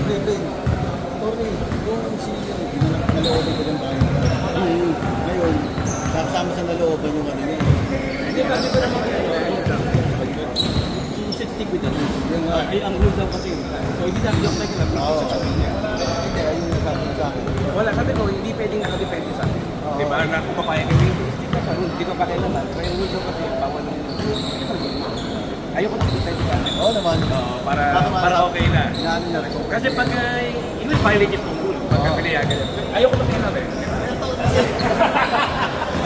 Bebe. Tony, yung si nalooban ko ng bahay. Ngayon, kasama sa nalooban yung ano niya. Hindi kasi ko naman yung stick with it. Ay, ang rule daw kasi. So, hindi na yung like na sa kanila. Hindi, ayun yung sabi sa akin. Wala, sabi ko, hindi pwedeng nakadepende sa akin. Diba, na kung papayag yung stick ka sa rule, hindi ko pa kailangan. Pero yung rule daw kasi, bawal ng ayoko na depende sa akin. Oo naman. Para okay na. Inaano na rin. Kasi pag hindi violate yung rule, pagka pinayagan yan. Ayoko na kailangan eh.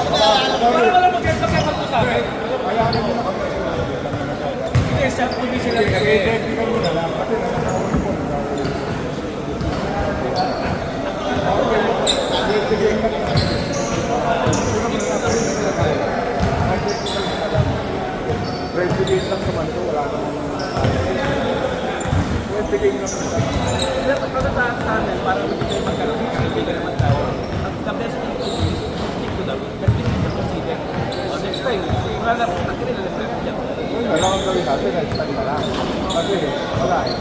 Para wala magkakapag ko sa akin. Hindi, sa provision lang kami. Resident lang naman ito, wala naman. Resident lang naman. Kaya pagkatataan sa amin, para magiging magkaroon, kaibigan naman tayo. At the best thing to do is, stick to them. But this is the procedure. Next time, wala na po, nagkirila na po dyan. Wala kang gawin natin, next time na lang. Kasi, wala eh.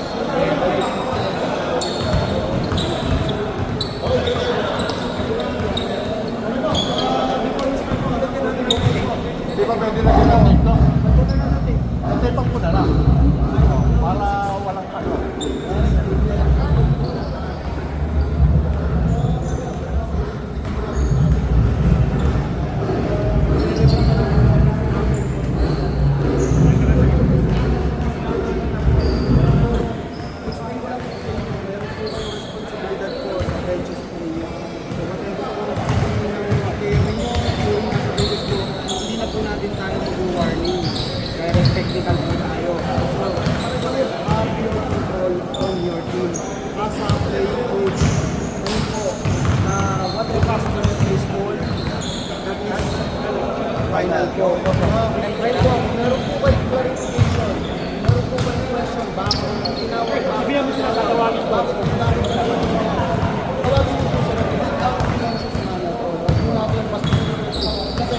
Di ba pwede na ginamit ito? Natipang ko na lang. Para walang ano. Technical po tayo. So, you have your control on your team. As a playing coach, ano po, what the customer is called, that is final po. Right po, meron po ba yung clarification? Meron po ba yung question? Bakit tinawag? Sabihan mo sila, tatawagin po. Bakit tawagin po sila? Without conscious manner po. Huwag po natin basta. Kasi,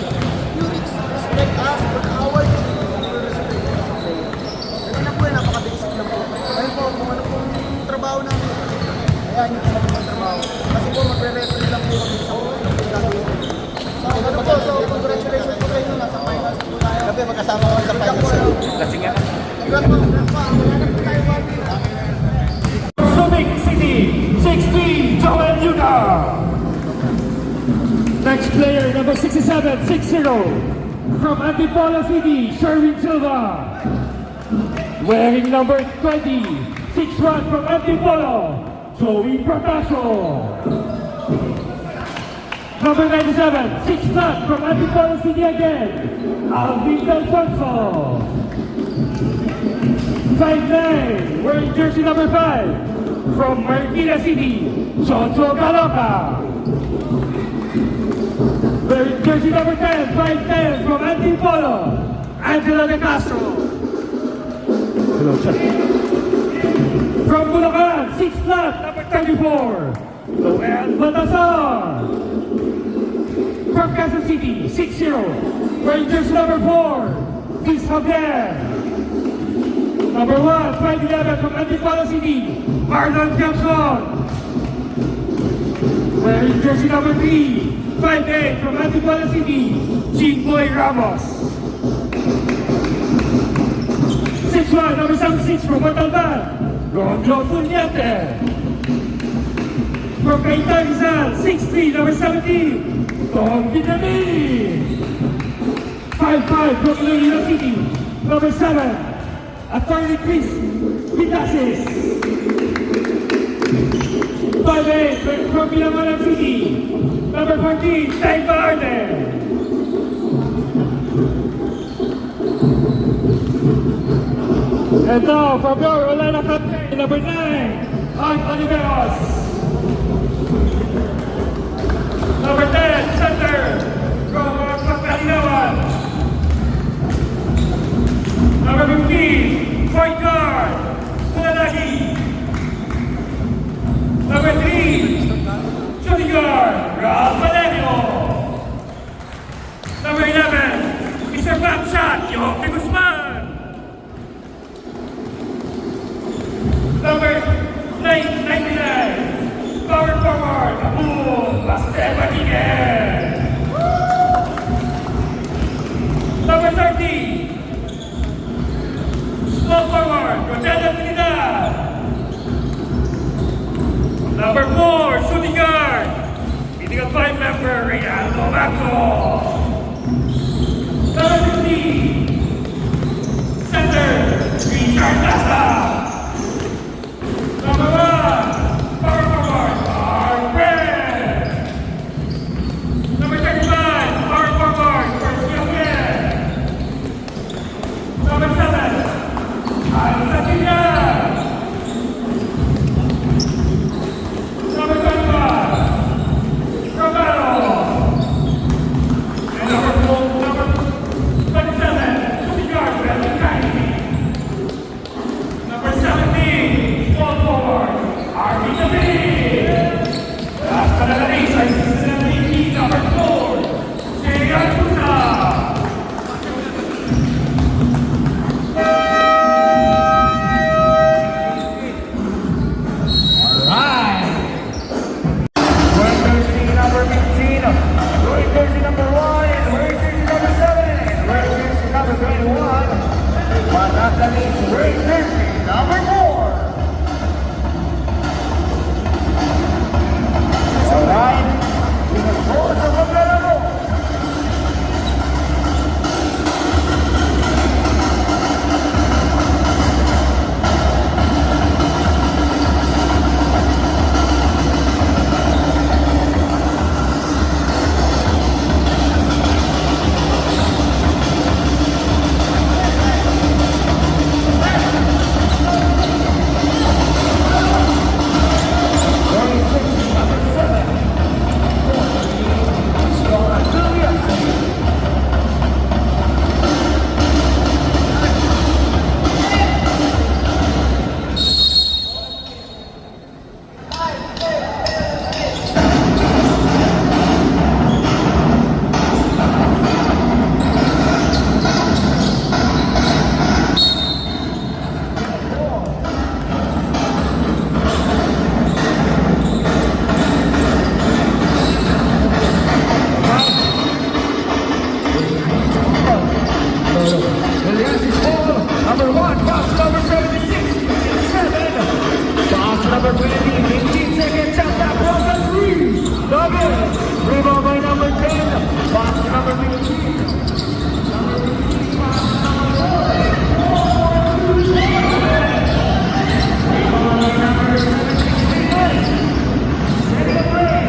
you respect us, but our team, napakabisip lang po. Ayun po, kung ano pong trabaho namin, ayan yung pinag-ibang trabaho. Kasi po, magre-referee lang po kami sa gagawin. So, ano po, so congratulations po sa inyo, nasa finals po tayo. Kasi magkasama ko sa finals. Lasing nga. Congrats po, wala na po tayo one win. Subic City, 16, Joel Yuga. Next player, number 67, 6-0. From Antipolo City, Sherwin Silva. Wearing number 20, 6-1 from Antipolo, Joey Protasio. Number 97, 6-0 from Antipolo City again, Alvin Alfonso. 5-9, wearing jersey number 5, from Marikina City, Jojo Galoca. Wearing jersey number 10, 5-10 from Antipolo, Angelo De Castro. Hello, check. From Bulacan, 6-0, number 34, Noel Baltasar. From Quezon City, 6-0, Rangers number 4, Chris Javier. Number 1, 5-11 from Antipolo City, Marlon Jackson. Wearing jersey number 3, 5-8 from Antipolo City, Jingboy Ramos. 6-1, number 76 from Montalban, Ronjo Funyate. From Cainta Rizal, 6-3, number 17, Tom Vitamini. 5-5 from Iloilo City, number 7, Attorney Chris Vitasis. 5-8 from Binamanan City, number 14, Tay Baarde. And now, from your Olena captain, number 9, Art Oliveros. Number 10, center, from Pagkalinawan. Number 15, point guard, Kulalagi. Number 3, shooting guard, Ralph Valerio. Number 11, Mr. Backshot, Yoke Guzman. Number 19, plate 99, power forward, Abu Bastebaniguez. Number 30, small forward, Rosella Trinidad. Number 4, shooting guard, Medical 5 member, Reynaldo Magno. Number 15, center, Richard Casa. Number 1, power forward, Mark Brett. Number 35, power forward, Percy Oguet. Number 7, Alisa Tilla. Number 25, Romero. And number 27, shooting guard, Brandon Kennedy. Number 17, small forward, Arvin David. Last but not least, I see number 4, Jay Artusa. Wearing jersey number 15, wearing jersey number 1, and wearing jersey number 7, and wearing jersey number 21. But not the least, wearing jersey number 4. Alright, with the force of Romero. Wearing jersey number 7, Luciano Julius. Elias is full. Number 1, pass number 76, 7. Pass number 20, 15 seconds, shot that ball, the 3. Double. Rebound by number 10. Pass number 15. Number 15, pass number 4. Rebound by number 69. Setting the play.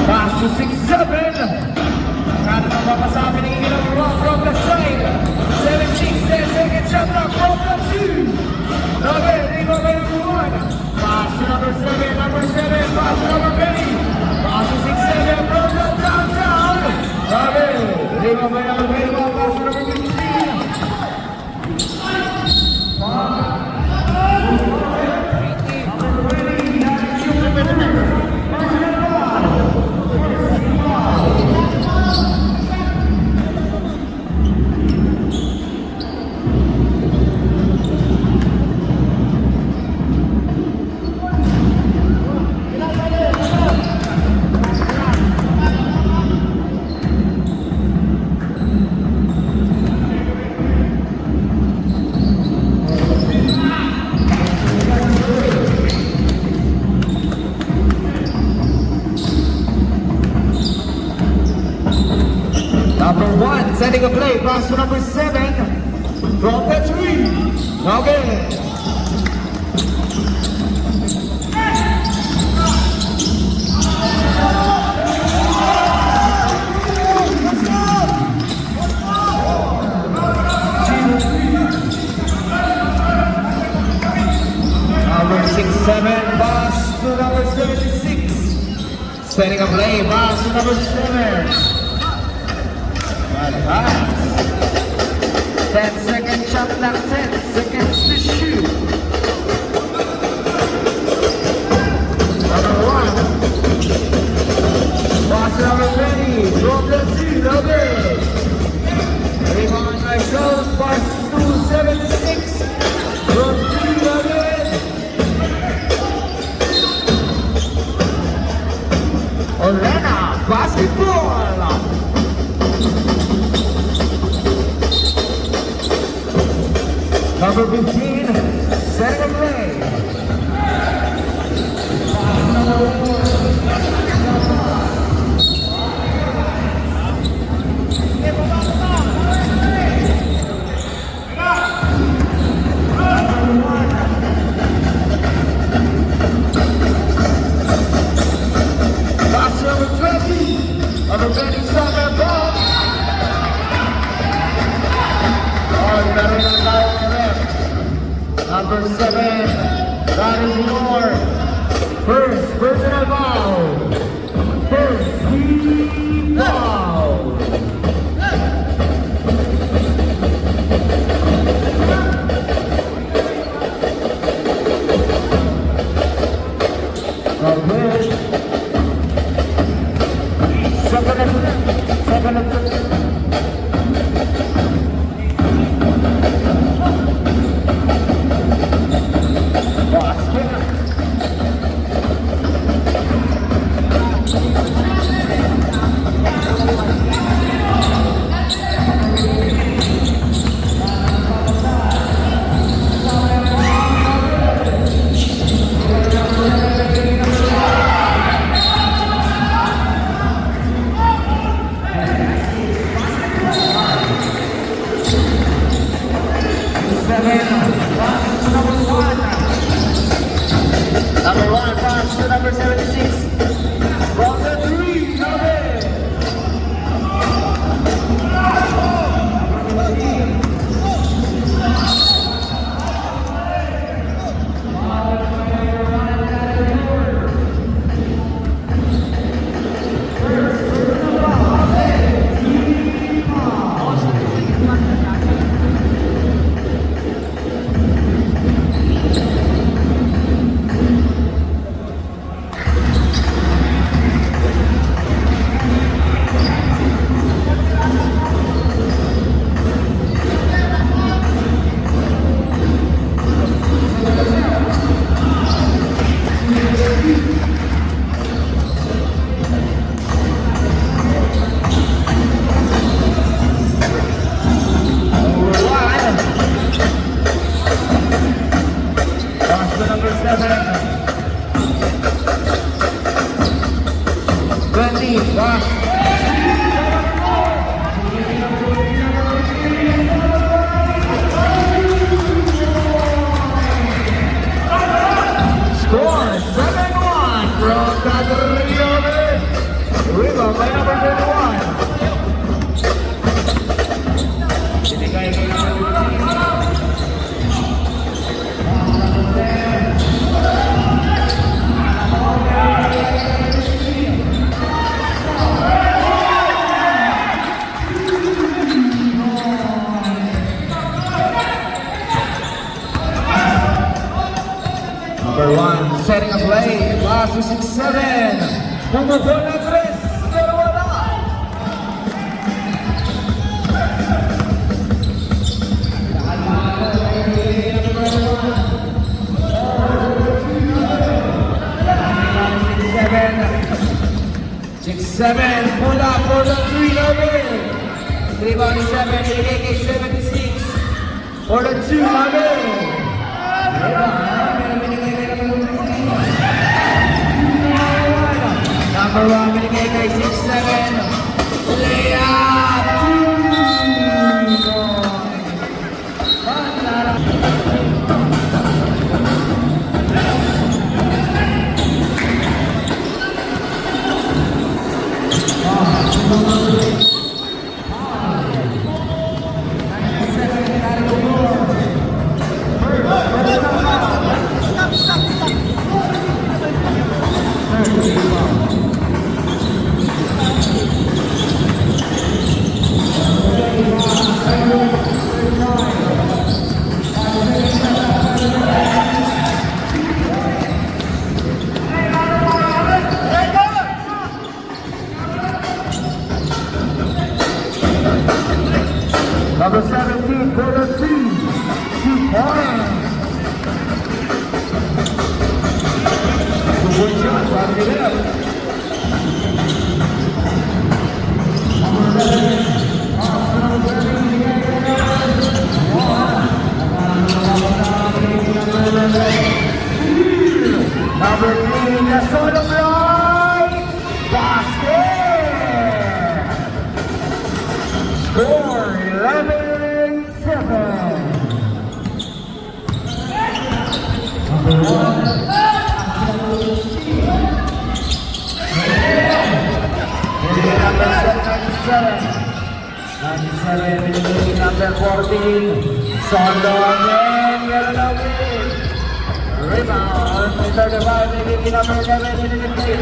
Pass to 6-7. Kada ng mapasabi ng ginagawa from the side. 7-6, 10 seconds shot clock from the 2. Double, rebound by number 1. Pass to number 7, pass to number 20. Pass to 6-7 from the downtown. Double, rebound by number 21, pass to number 15. Number 1, setting a play, pass to number 7, from the 3. Okay. Number 6-7, pass to number 76. Setting a play, pass to number 7. 10-second shot clock, 10 seconds to shoot. Number 1. Pass number 20. From the 2. Rebound by South. Pass to 7-6. Number 15, setting a play. Box number 20, number 20, soccer ball. Meron na tayo ngayon. Number 7, that is more. First personal foul. First team foul. Okay. Second and number 1, pass to number 76. From the 3, number. Number 7. 20, pass. Score 7-1 from Caterina. Rebound by number 21. Binigay kay number 1, setting a play, pass to 6-7. Pumukol na 3, pero wala. Six-seven, pull up for the 3 number. Rebound is 7, AK 76. For the 2 number. Number 1, binigay kay 6-7. Layup! 17, quarter 2, 2 points. Good shot, trying to get it up. Number 11, Sandon get it away. Rebound, 35, maybe number 7 in the play.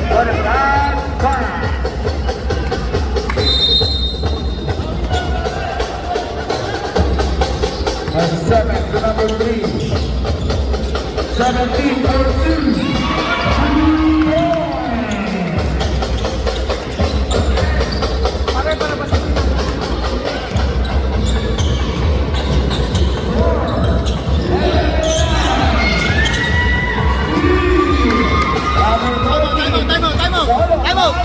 What a bad pass. And 7 to number 3. 17 for 2. Time out!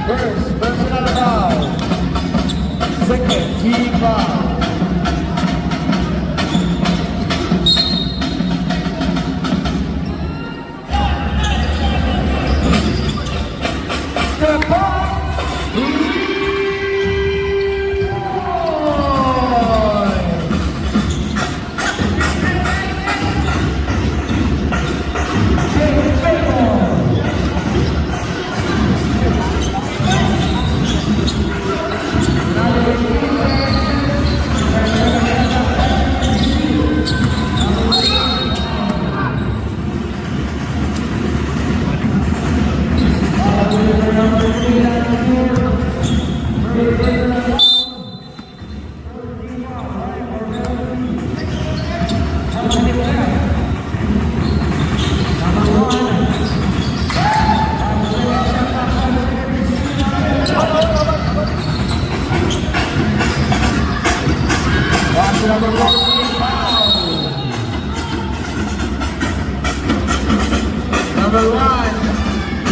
First, personal foul. Second, team foul. Step up. Number 1,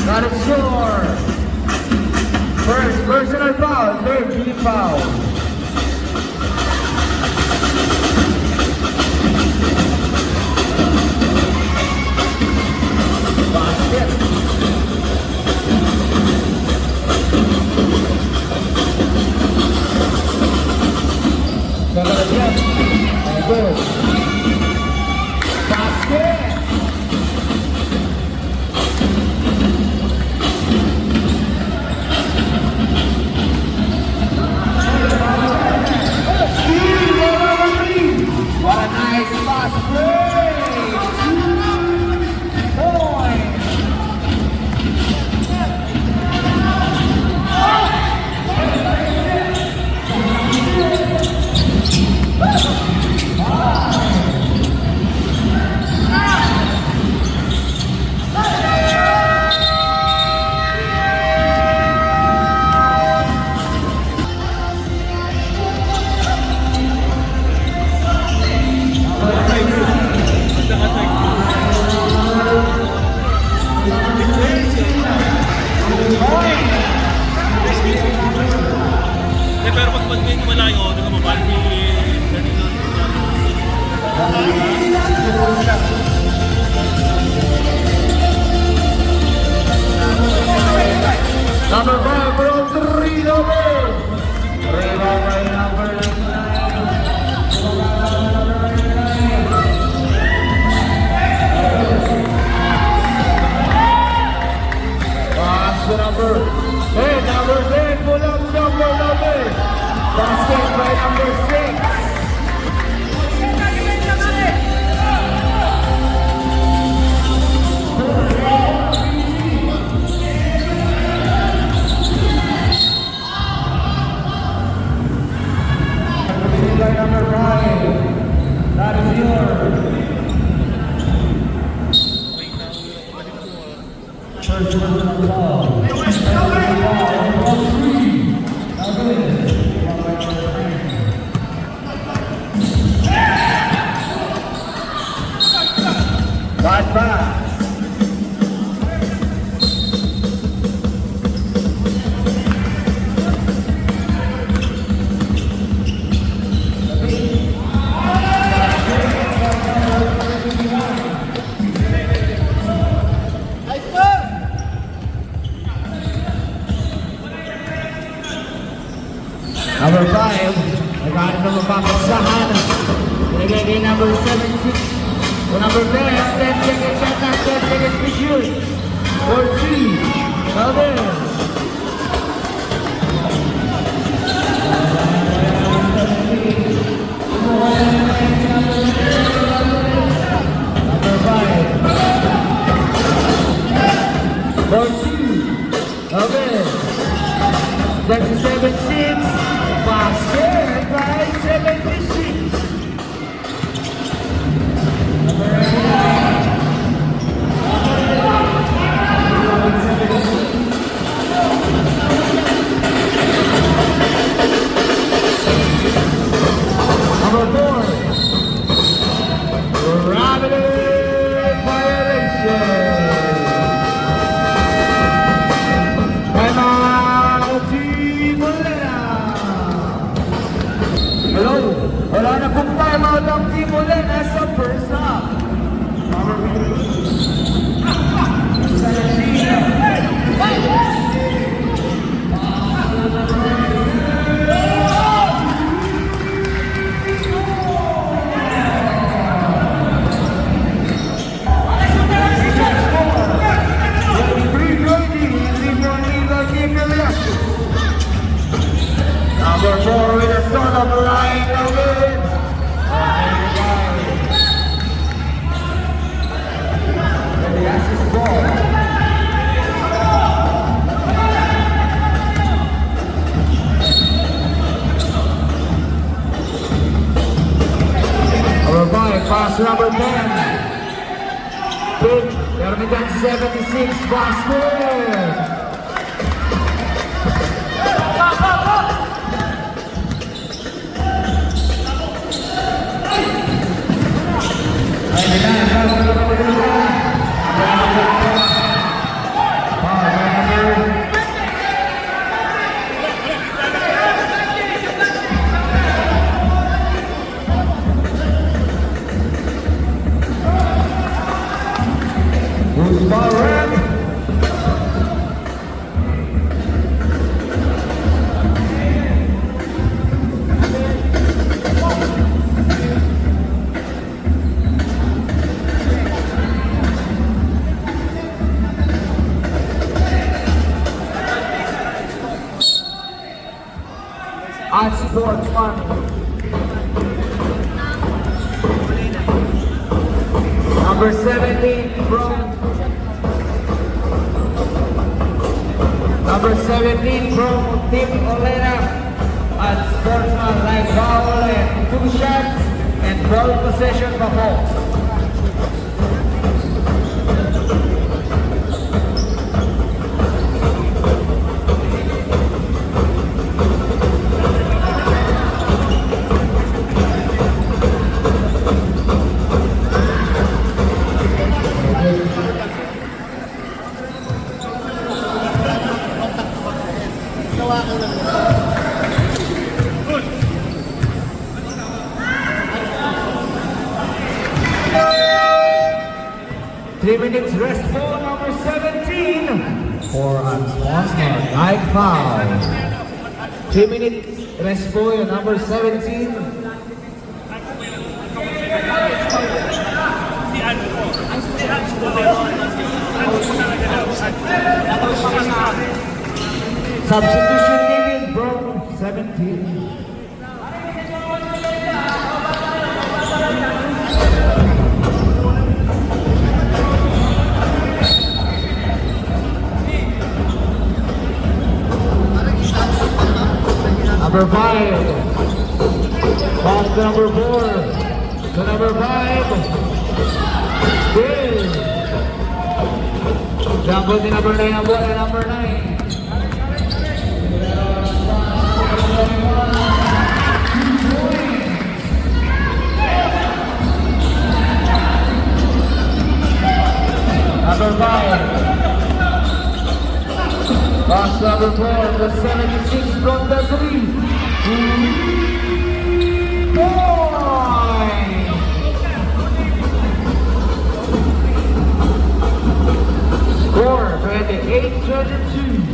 got a score. First, personal foul. Third, team foul. Basket. Good. Basket. What a nice fast break! 2 points! Basket by number 6. By number 5. That is yours. First personal foul. Bad pass. Number 5, nagkahanap ng mapapagsahan. Pinagay kay number 76. O number 10 seconds shot na, 10 seconds to shoot. 14, Calvin. Number 5. 14, Calvin. That's a 7-6. Basket by 76. Number 4. Rapid violation. Timeout, Team Molina. Hello, wala na pong timeout ang Team Molina sa first half. Number 4 with a son of the line, Calvin. And the assist ball. Number 5, pass number 10. Pick, Yarmigan 76, basket. Sportsman. Number 17 from Team Olena at Sportsman like foul and 2 shots and ball possession for Hawks. Nawakan lang. 3 minutes rest for number 17 for unsponsored like foul. 3 minutes rest for number 17. Substitution needed, bro. 17. Number 5. Pass to number 4. To number 5. Bill. Jumble to number 9 ang bola, number 9. Number 5. Pass number 4, the 76 from the 3. Point! Score 28-22.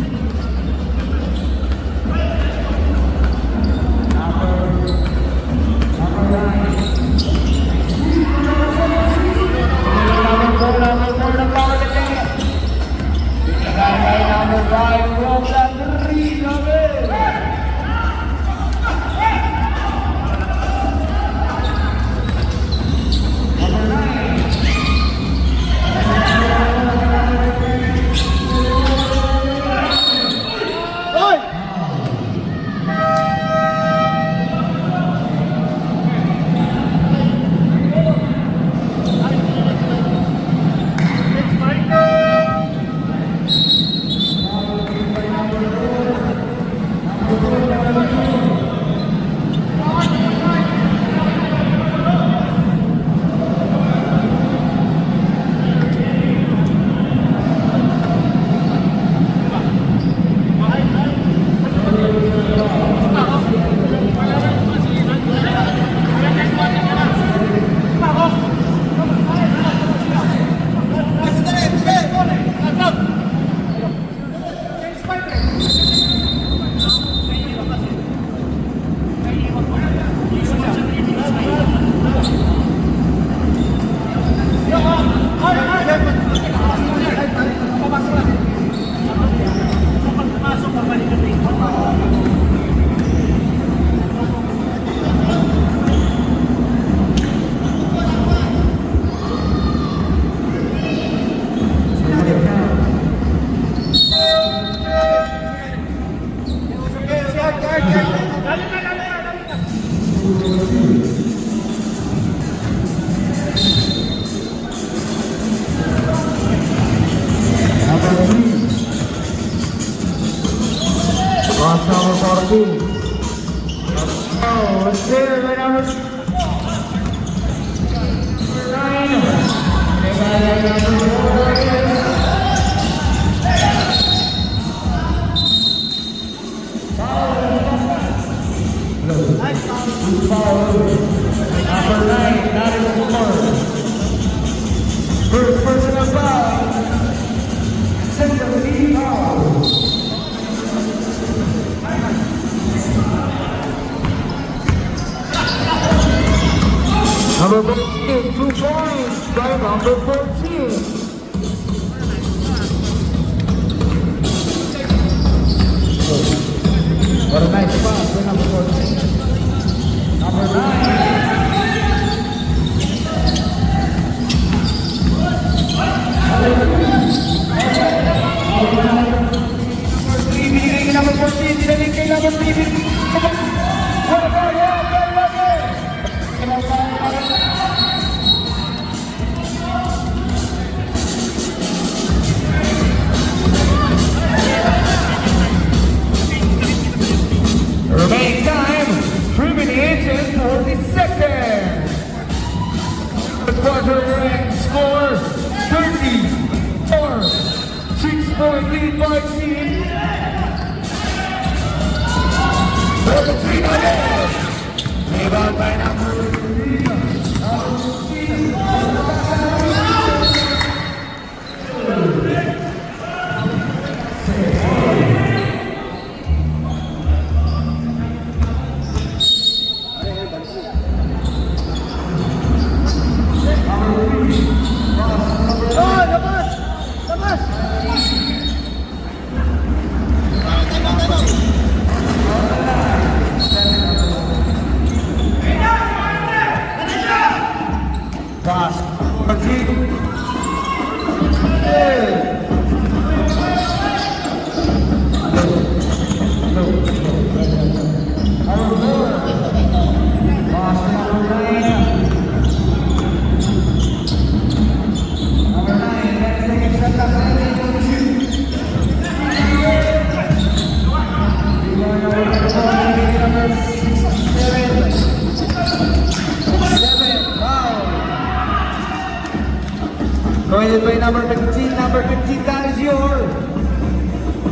Pass number 14. Oh, it's there, right number 9, not in the corner. First personal foul. Second team foul. Number 14, 2 points by number 14. What a nice pass by number 14. Number 9. Number 14, dinaling kay number 3. Remaining time, 3 minutes and 40 seconds. The quarter rank score 30-4. 6-point lead by team. Number 3 again. Rebound by number 3. followed by number 15. Number 15, that is your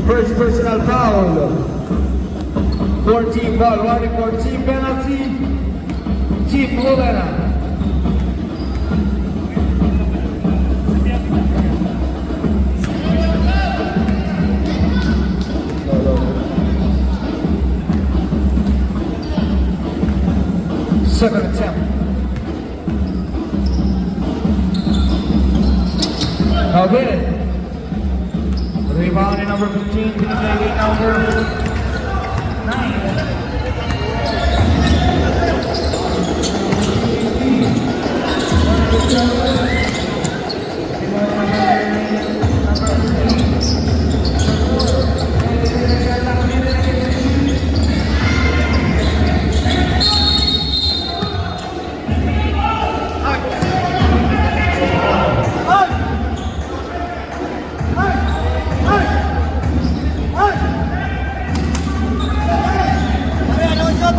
first personal foul. 14 foul, warning for team penalty. Team Olena. Second attempt. Okay. Rebound in number 15, pinagay number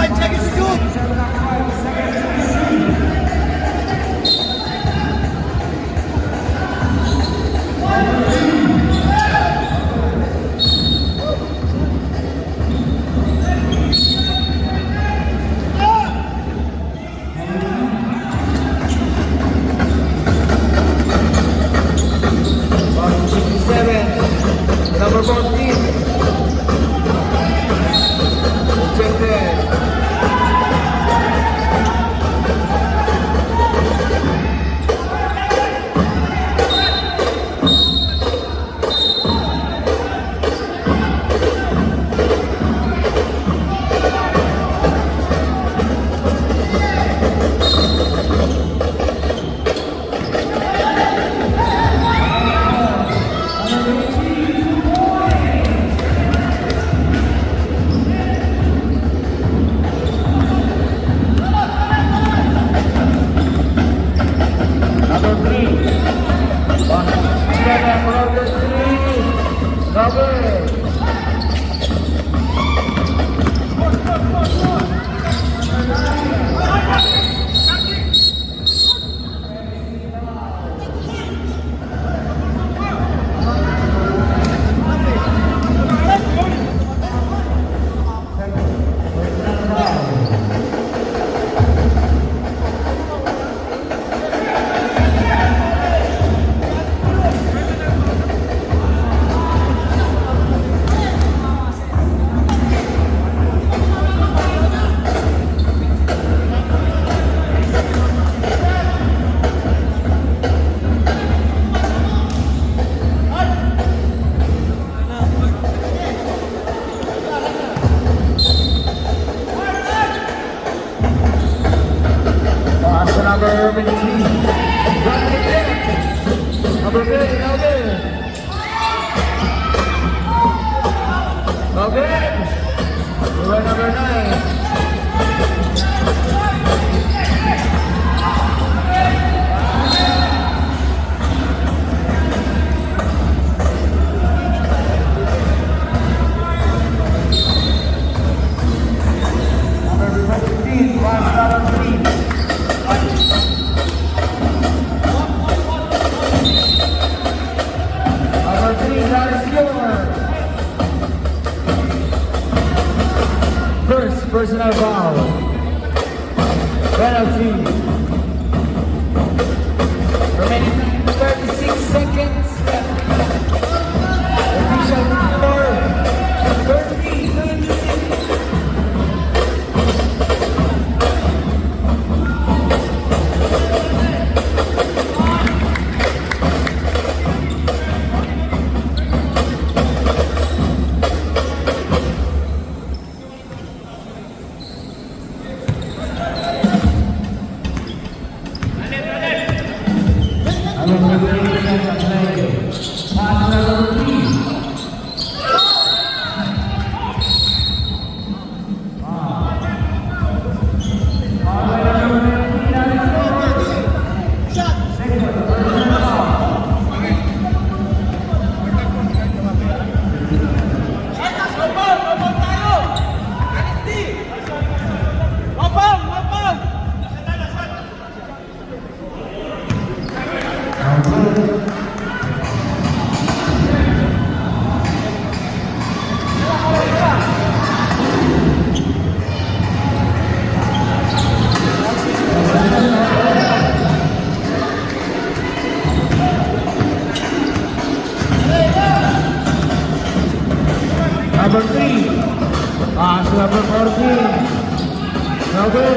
5 seconds to shoot! Number 14. Rejected. Number 15. Number 15, okay. Number 9. Personal foul. Penalty. Remaining 36 seconds. Official number 30. number 14. Okay.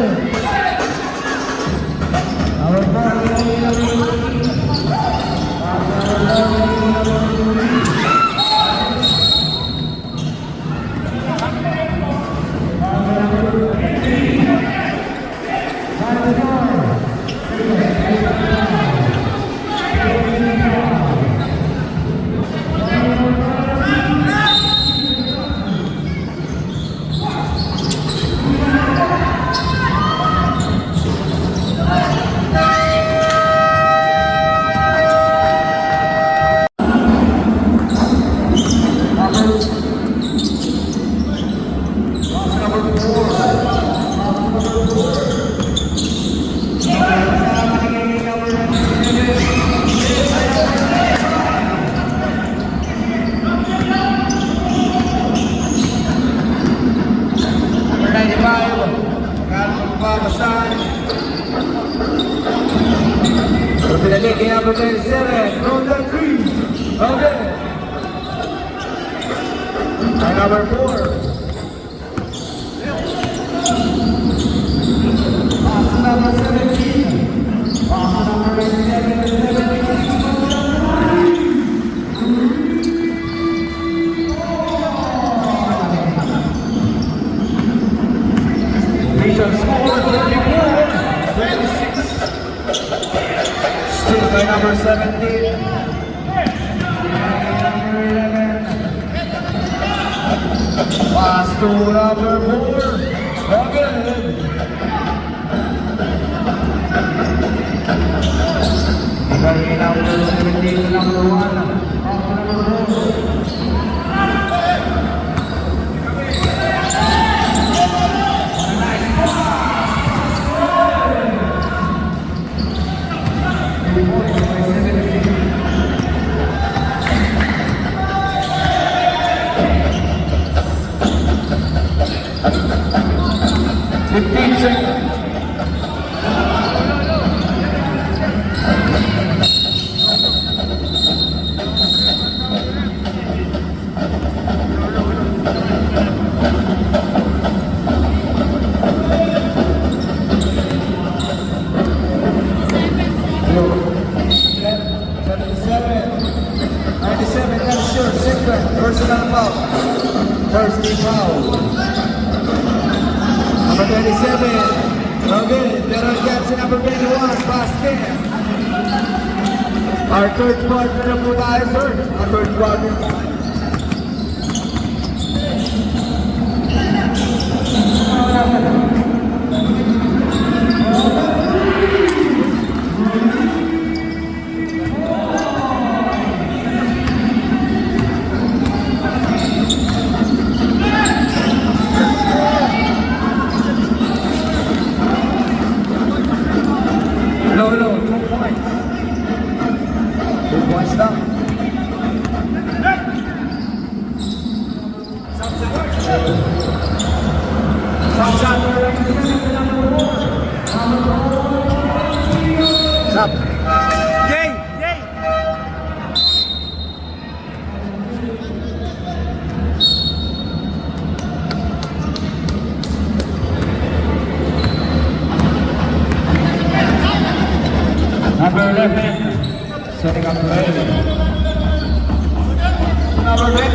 Number 37, number 3. Okay. And number 4. Pass number 17. Pass number 77. Official score 34-26. Still by number 17. Pass to number 4. Again. By number 17 to number 1. Number 4. Personal foul. First team foul. Number 27. Okay, Daryl Jackson, number 21. Pass 10. Our third partner na po tayo, sir. Our third partner. No, 2 points. 2 points down. Stop. Jay! Jay! Number 11. Setting up play. Number 10.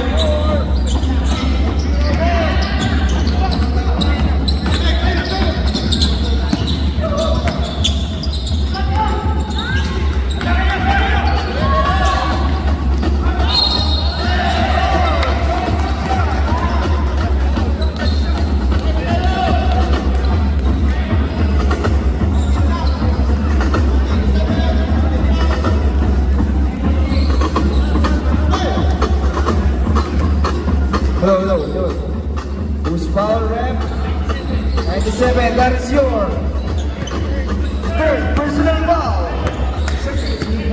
Hello. Who's foul, ref? 97, that is your third personal foul. Second team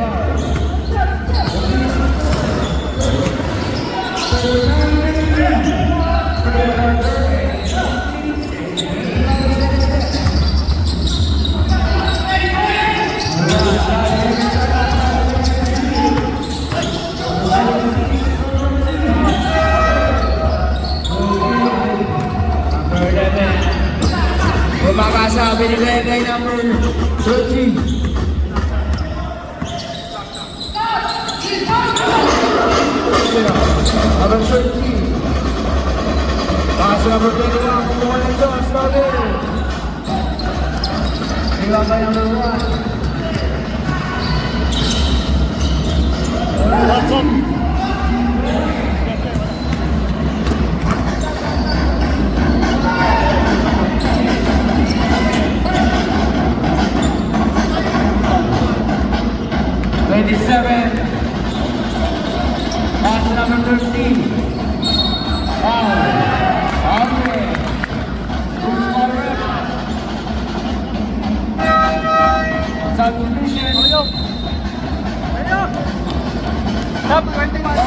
Pasa binigay kay number 13. Number 13. Pasa number 21. Kumuha ng dos. Started. Iba kay number 1. Pass number 13. Foul. Okay. Who's correct? Substitution. Top 21.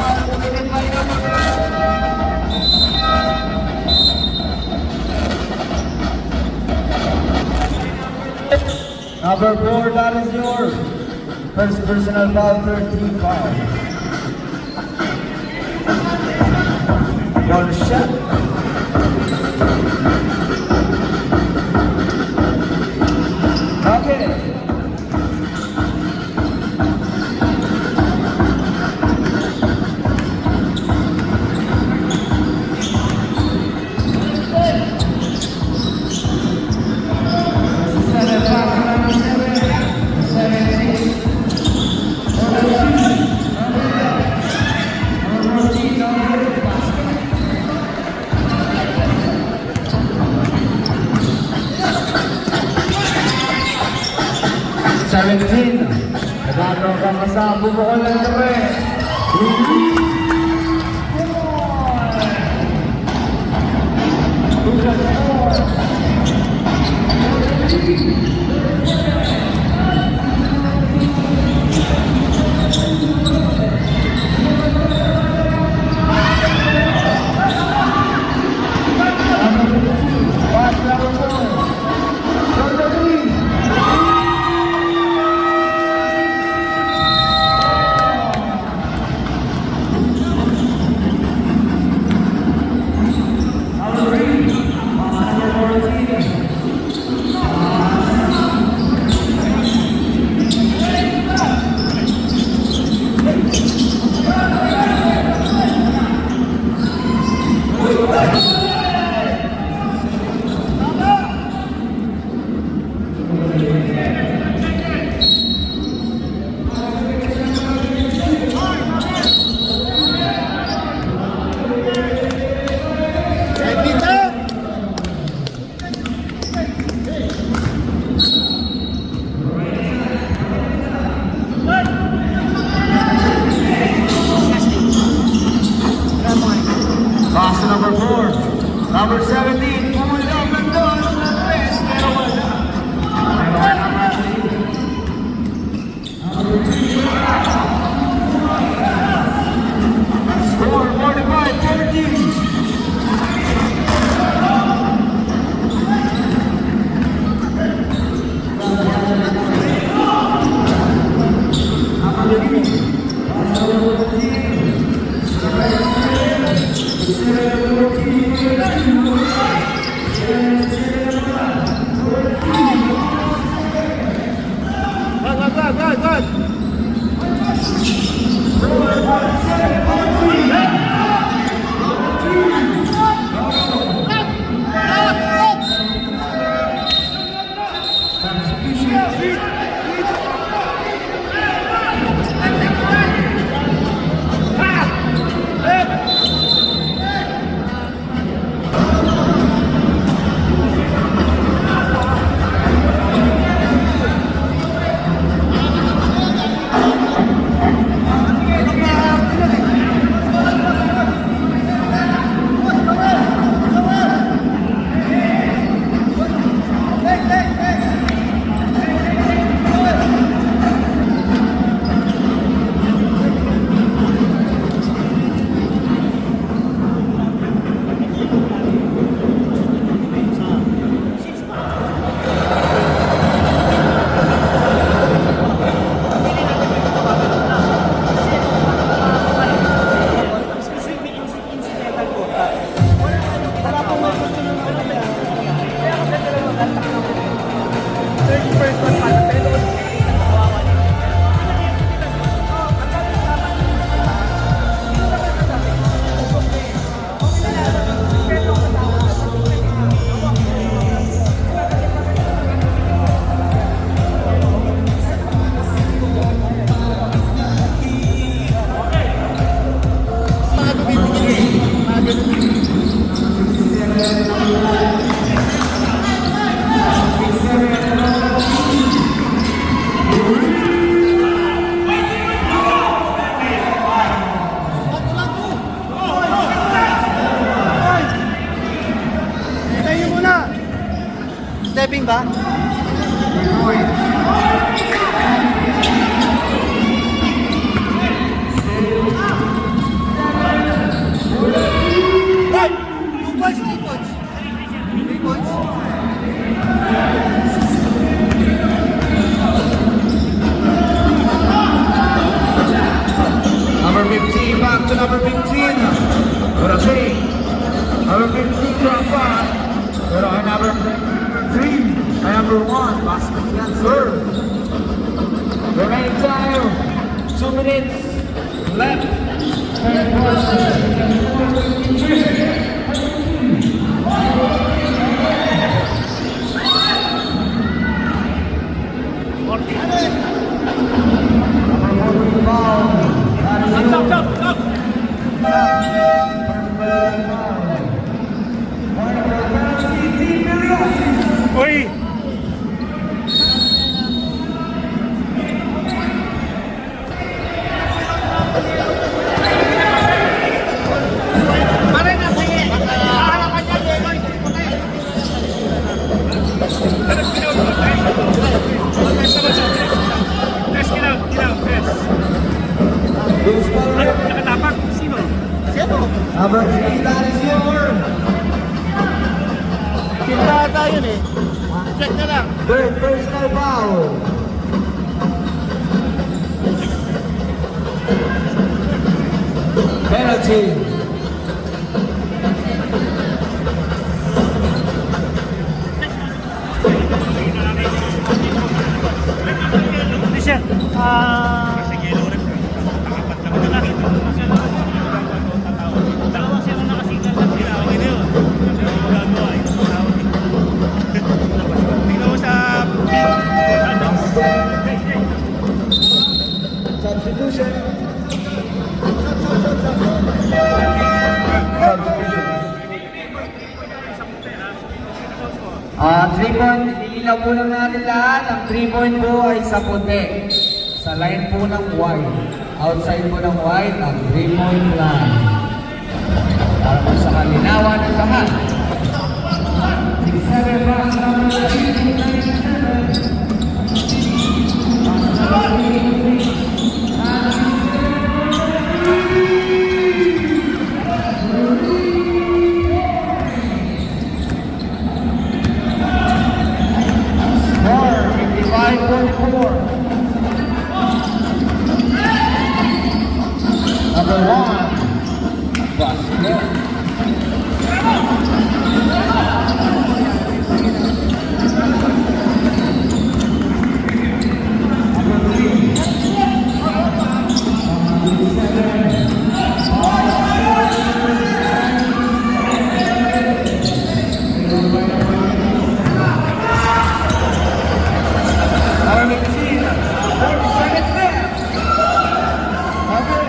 Number 4, that is your first personal foul, 13 foul. One shot. Okay. Nagagawa ka masama, bumukol ng tres. Tayo muna. Stepping ba? Hey! 2 points, 3 points. 3 points. Number 15 back to number 15. What a thing. Number 15 drop back. Pero ang number 3 ay number 1. Basket yan, sir. Remaining time, 2 minutes left. Stop, stop, stop! Uy! Press, kilaw, press. Ay, nakatapak. Sino? Number 3, that is your Pinata yun eh. Check na lang. third personal foul. Penalty. Hindi siya. Dalawang siya na nakasigal lang sila. Okay na yun. Magagawa. Tingnan mo sa... Substitution. Ah, 3-point, ilinaw po lang natin lahat. Ang 3-point po ay sa puti. Sa line po ng white. Outside po ng white, ang 3-point line. Para po sa kalinawan ng lahat. 6-7 pass number 3-9-7. Score 55-44. Number 1, basket. Number 15, 30 seconds left. Okay.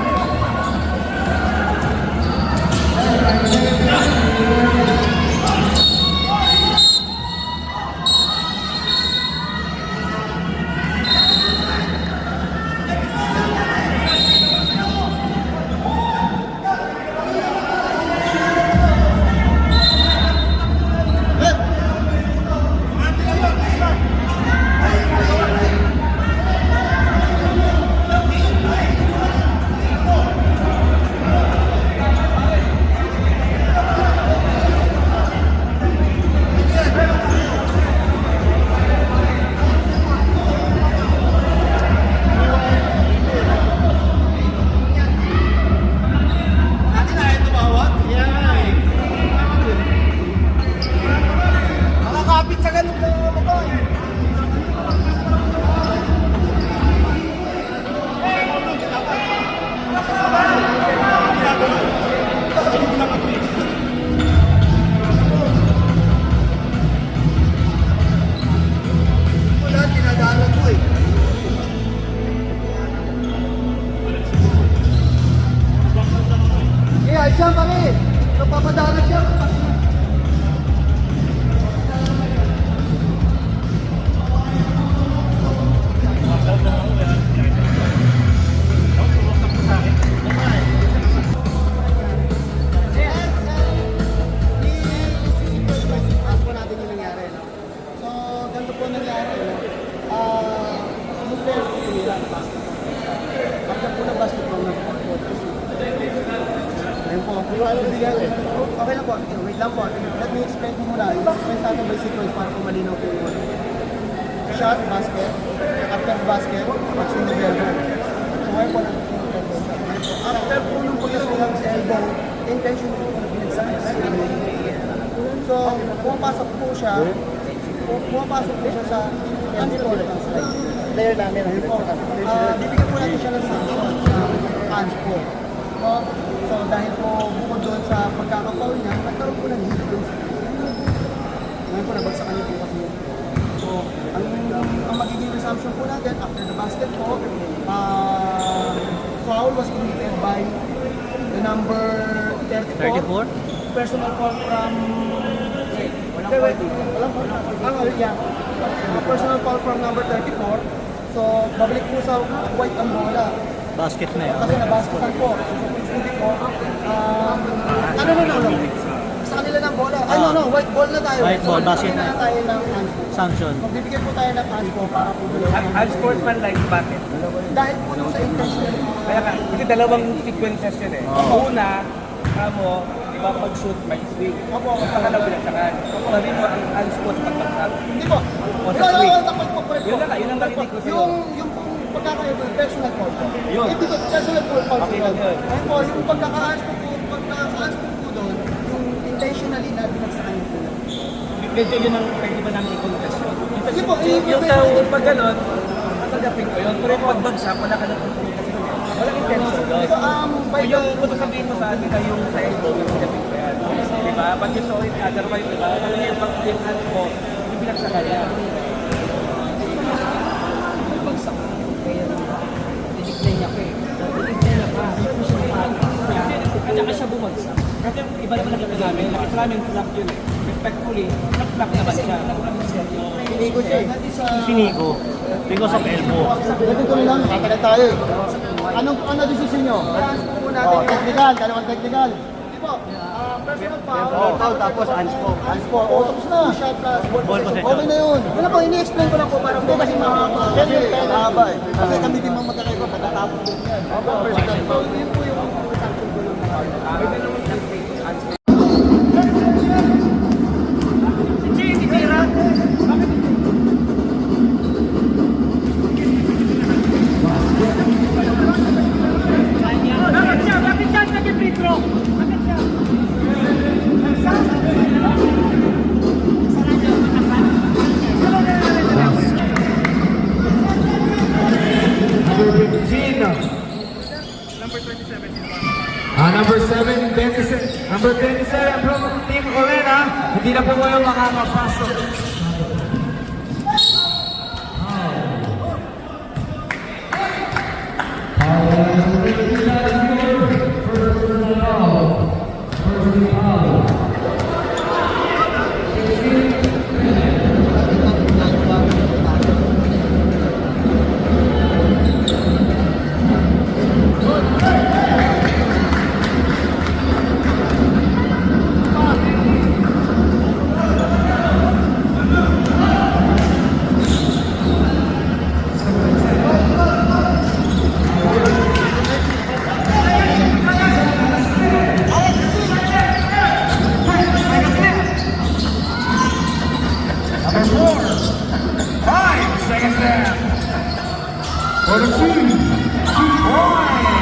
Okay lang po. Wait lang po. Let me explain po muna. Explain sa atin by sequence para po malinaw po yun. Shot, basket. After basket, what's in the elbow. So ngayon po natin sa elbow. After po nung pagkasal ng elbow, intention po kung binagsakan sa elbow. So, pumapasok po siya sa handball. Player namin. Bibigyan po natin siya ng sanction sa hands po. So, dahil po bukod doon sa pagkaka-foul niya, nagkaroon po ng hit doon sa ngayon po, nabagsakan niyo po kasi yun. So, ang magiging resumption po natin, after the basket po, foul was committed by the number 34. Personal foul from... Personal foul from number 34. So, babalik po sa white ang bola. Basket na yun. Kasi nabasketan po. So, hindi po. No. Sa kanila ng bola. White ball na tayo. White ball, basket na na. tayo ng hands po. Sanction. Magbibigyan po tayo ng hands po para po Unsportsmanlike, bakit? dahil po nung sa intentional. Kaya ka, kasi dalawang sequences yun eh. Una, kamo, di ba pag-shoot may swing. Opo. Pangalawa binagsakan. Sabi mo ang unsports pagbagsak. Hindi po. Takot po. Yun lang, yun ang narinig ko sa'yo. Yung pagkakaya po, personal foul po. Yun. Hindi po, personal foul po. Okay lang yun. Ayun po, yung pagkakaas po doon, yung intentionally na binagsakan yung po. Medyo yun ang pwede ba namin i-contest yun? Hindi po, Yung pag gano'n, masagapin ko yun. Pero yung pagbagsak, wala ka nang walang intention doon. by Yung kung sasabihin mo sa atin na yung sa elbow, masagapin ko yan. Di ba? But you saw it otherwise, di ba? Kung yung pag-hands mo, yung binagsakan yan. At saka siya bumagsak. Kasi iba naman nakita namin, nakita namin flap yun eh. Respectfully, flap naman siya. Sinigo siya eh. Sinigo. Because of elbow. Ganito na lang, katagal tayo eh. Ano decision nyo? Technical, dalawang technical. Di po, personal foul. Foul tapos hands po. Hands po. Tapos na. Shot plus Ball possession. Okay na yun. Wala po, ini-explain ko lang po para po kasi mahaba. Kasi mahaba eh. Kasi kami din mga magkakaiko, matatapos din yan. Personal foul. Yun po yung resumption ko lang. Number 27 from Team Olena, hindi na po kayo makakapasok. For the team, 2 points.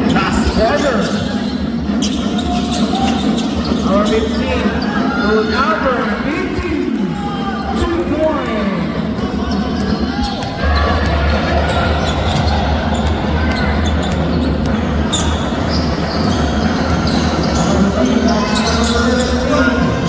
Last quarter. Number 15 to number 15, 2 points. Number 17.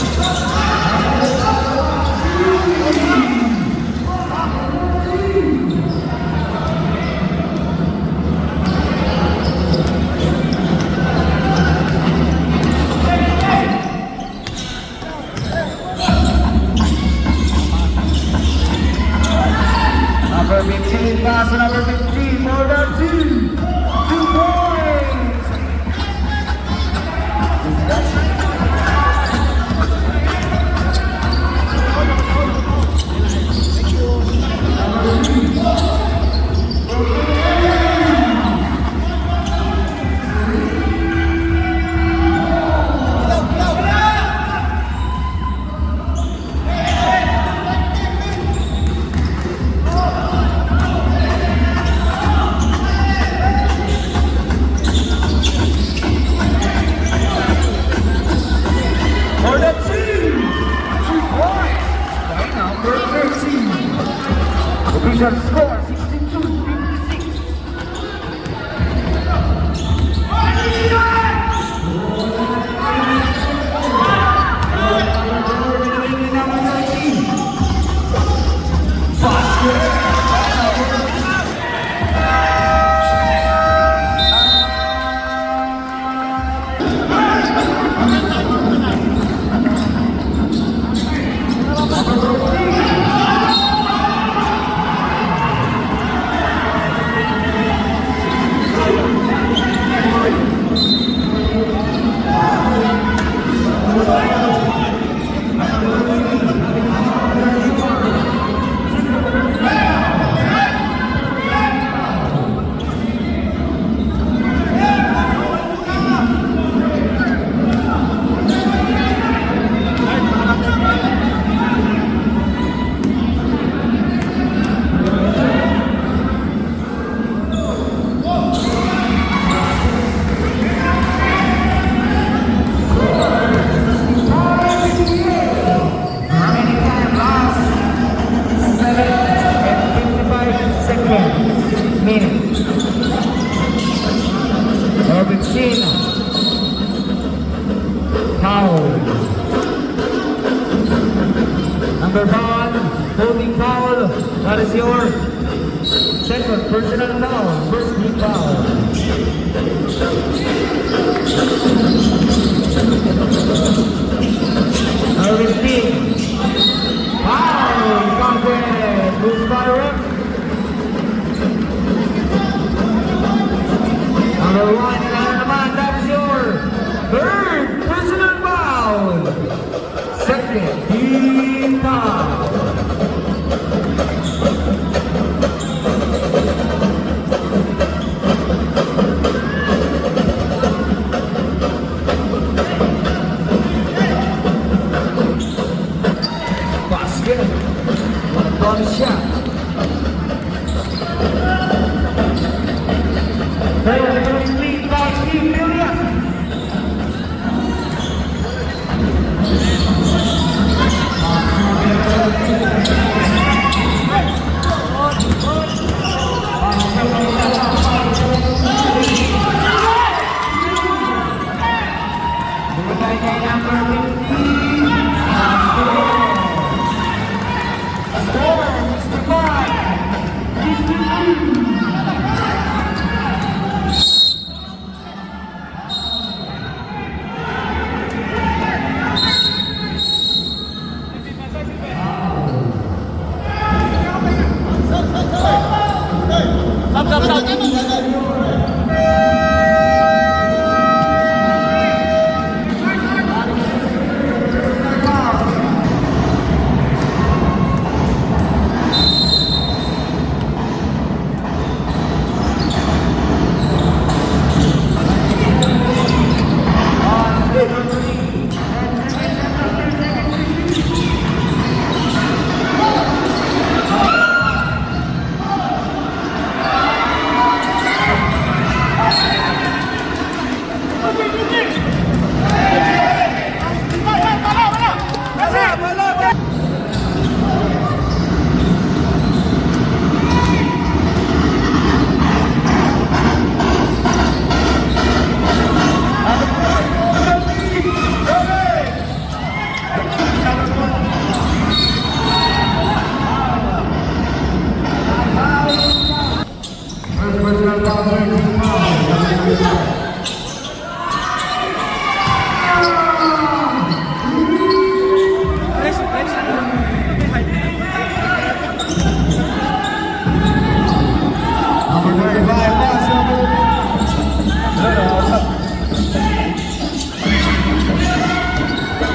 16. Foul. Number 1, holding foul. That is your second personal foul. First team foul. Number 15. Foul. Counted. Who's by rep? Number 1, naman, that is your third personal foul. Second team foul. Basket. What a bottom shot. They are going to lead by Team Williams.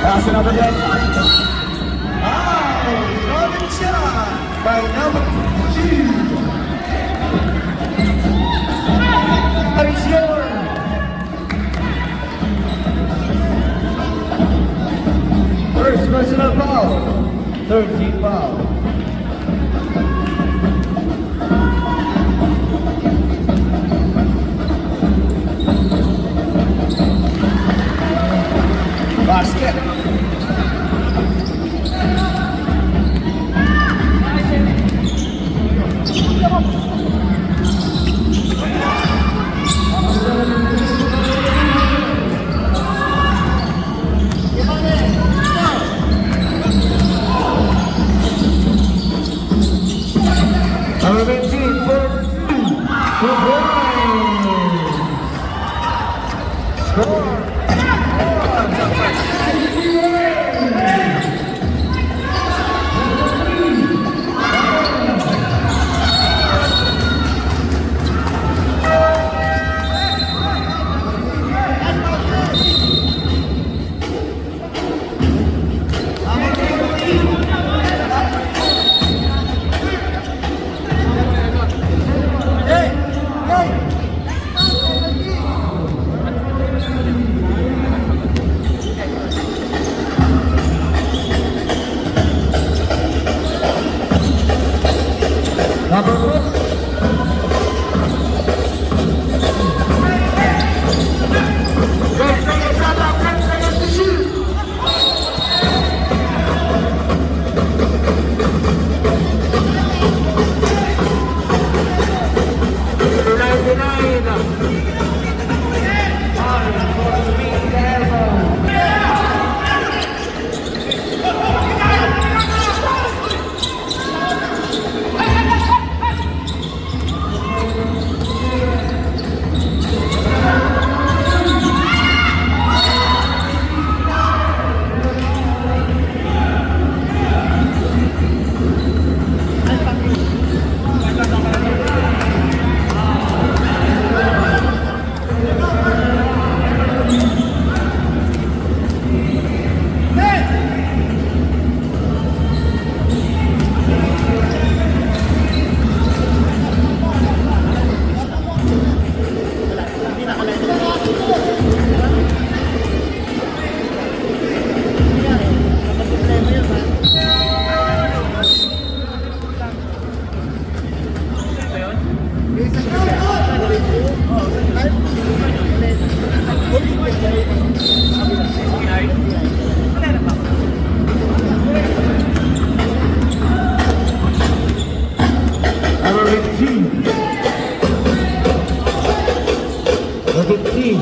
Pass it over there. Golden shot by number 2. That is your first personal foul. Third team foul. Basket. Number 18 for score. Number 4. 15.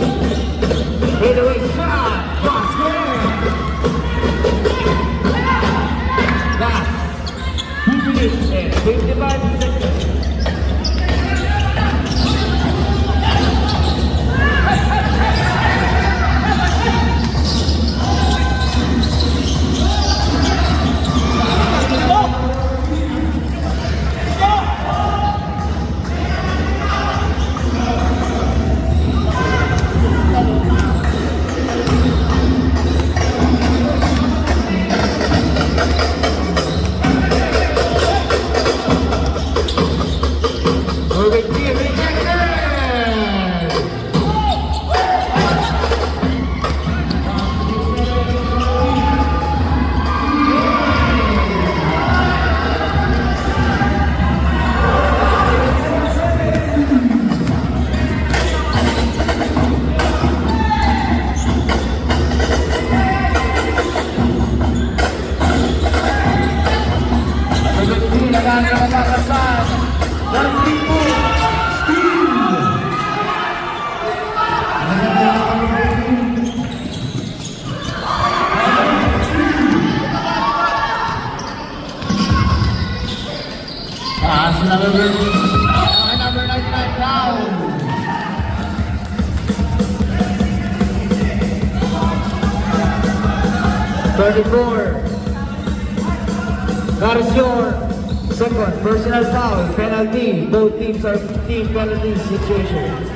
Fadeaway shot. Basket. Last 2 minutes and 55 seconds. Moving team rejected. Moving team nagana na matakasan. One people. Number 99 down. That is your second personal foul penalty. Both teams are team penalty situation.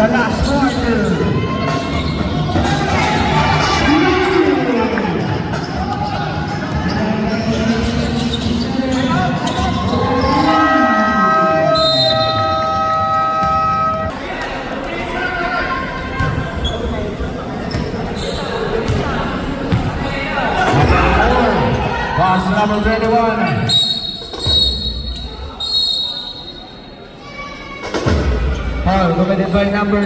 The last quarter. Pass number 21. Foul committed by number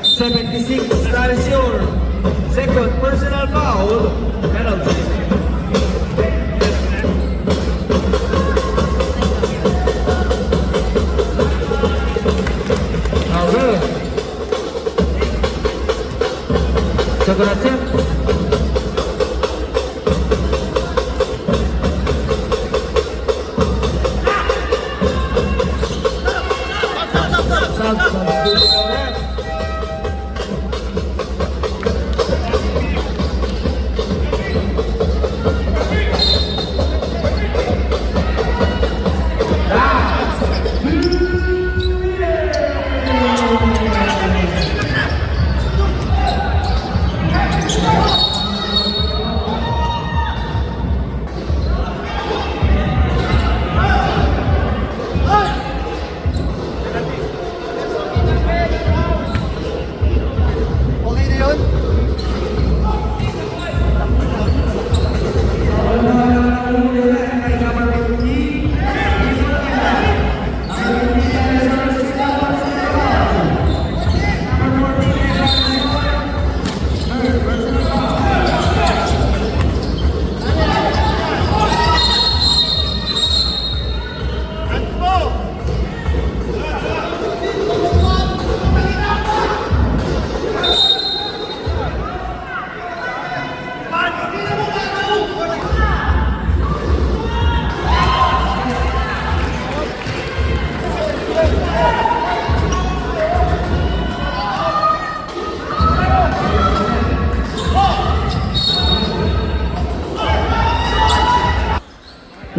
76. That is your second personal foul penalty. Okay. Second attempt.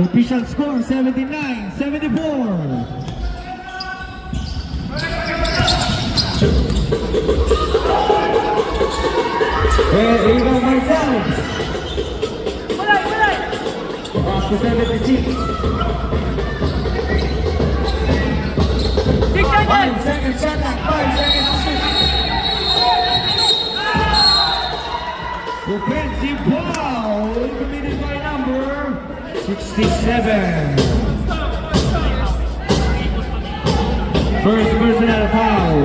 Official score 79-74. Rebound by Salves. Pass to 76. 5 seconds shot clock, 5 seconds to shoot. Offensive foul committed by number 67. First personal foul.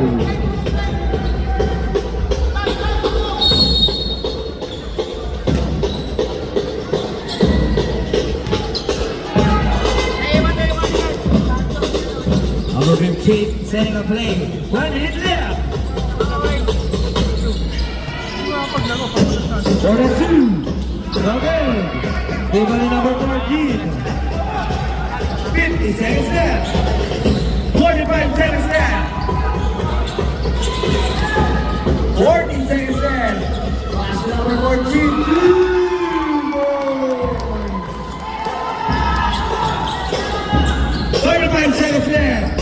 Number 15 setting a play. 1 minute left. For the 2. Okay. Table number 14. 50 seconds left. 45 seconds left. 40 seconds left. Pass number 14. 35 seconds left.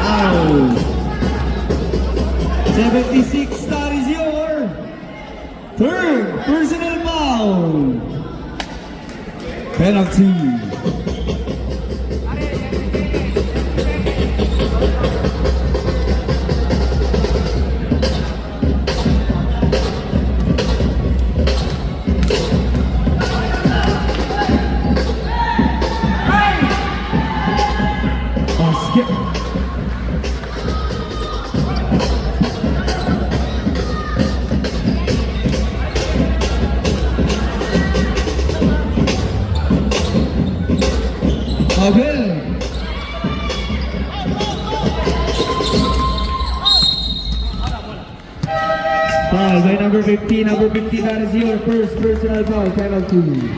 Out. 76, that is your third personal foul. Penalty. Basket. Okay. Foul by number 15. Number 15, that is your first personal foul penalty.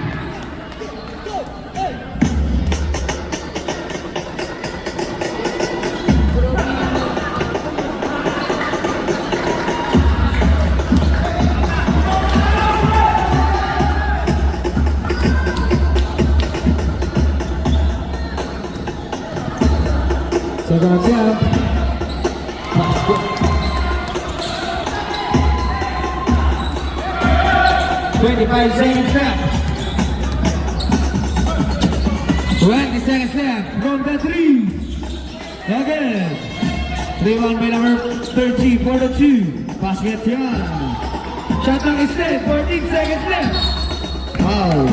Second attempt. Basket. 25 seconds left. 20 seconds left from the 3. Again. 3-1 by number 13 for the 2. Basket yan. Shot clock is dead. 14 seconds left. Wow.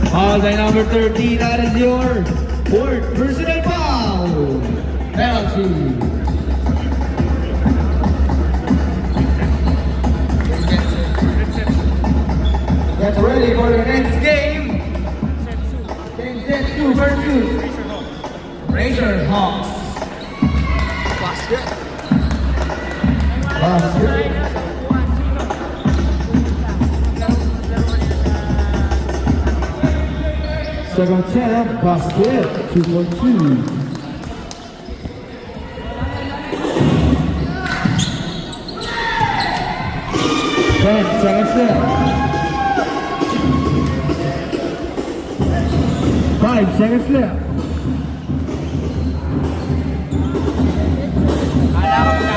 Foul by number 13, that is your fourth personal foul. Penalty. Get ready for the next game. Densetsu versus Razor Hawks. Basket. Second attempt, basket, 2-1-2. Seconds left. 5 seconds left. Kala ko